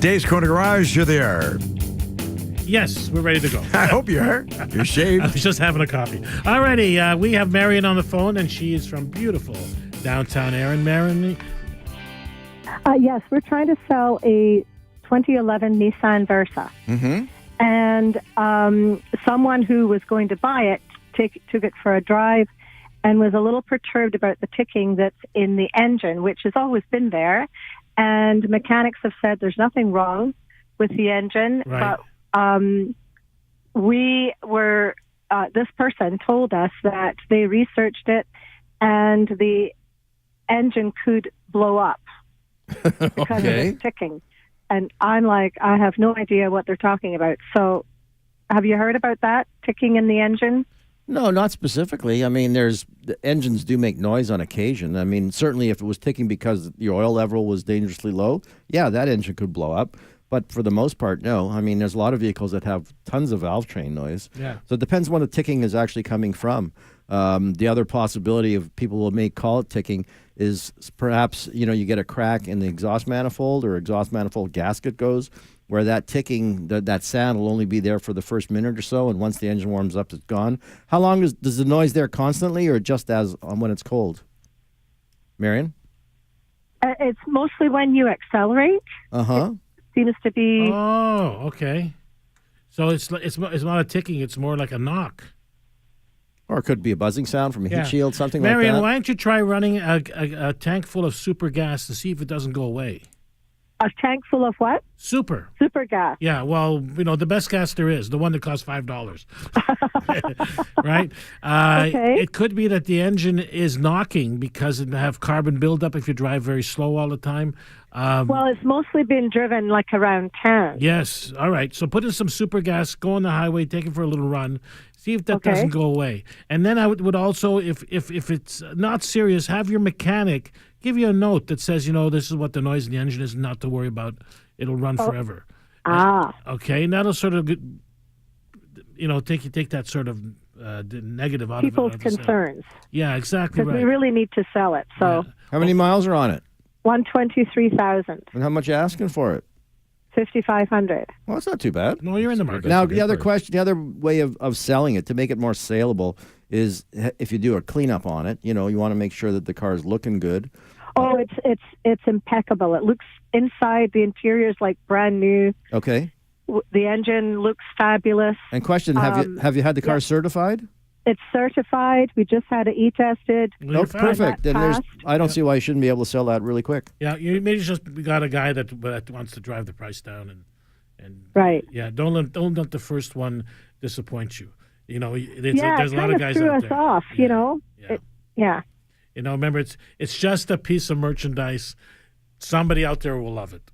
Dave's Corner Garage, you're there. Yes, we're ready to go. I hope you are. You're shaved. I was just having a coffee. Alrighty, we have Marion on the phone, and she is from beautiful downtown Erin. Marion? Yes, we're trying to sell a 2011 Nissan Versa. Mm-hmm. And someone who was going to buy it took it for a drive and was a little perturbed about the ticking that's in the engine, which has always been there. And mechanics have said there's nothing wrong with the engine, Right. but this person told us that they researched it and the engine could blow up because of this ticking. And I'm like, I have no idea what they're talking about. So have you heard about that, ticking in the engine? No, not specifically. I mean, the engines do make noise on occasion. I mean, certainly if it was ticking because your oil level was dangerously low, yeah, that engine could blow up. But for the most part, no. I mean, there's a lot of vehicles that have tons of valve train noise. Yeah. So it depends when the ticking is actually coming from. The other possibility of people may call it ticking is perhaps, you get a crack in the exhaust manifold or exhaust manifold gasket goes, where that ticking, that sound will only be there for the first minute or so, and once the engine warms up, it's gone. How long does the noise there constantly, or just when it's cold? Marion? It's mostly when you accelerate. Uh-huh. Seems to be. Oh, okay. So it's not a ticking; it's more like a knock. Or it could be a buzzing sound from a heat shield, something Marion, like that. why don't you try running a tank full of super gas to see if it doesn't go away? A tank full of what? Super. Super gas. Yeah, well, the best gas there is, the one that costs $5. Right? Okay. It could be that the engine is knocking because it have carbon buildup if you drive very slow all the time. Well, it's mostly been driven like around town. Yes. All right. So put in some super gas, go on the highway, take it for a little run, see if that doesn't go away. And then I would also, if it's not serious, have your mechanic give you a note that says, this is what the noise in the engine is, not to worry about. It'll run forever. Okay. And that'll sort of, take that sort of the negative out People's of it. concerns. Yeah, exactly right. Because we really need to sell it. So How many miles are on it? 123,000. And how much are you asking for it? 5,500. Well, that's not too bad. No, you're in the market. Now, the other way of selling it to make it more saleable is if you do a cleanup on it. You want to make sure that the car is looking good. Oh, it's impeccable. It looks inside. The interior is like brand new. Okay. The engine looks fabulous. And question: Have you had the car certified? It's certified. We just had it e-tested. Oh, perfect. Then I don't see why you shouldn't be able to sell that really quick. Yeah, you maybe just got a guy that wants to drive the price down and right. Yeah, don't let the first one disappoint you. There's a lot of guys threw out us there. off. Yeah. Remember, it's just a piece of merchandise. Somebody out there will love it.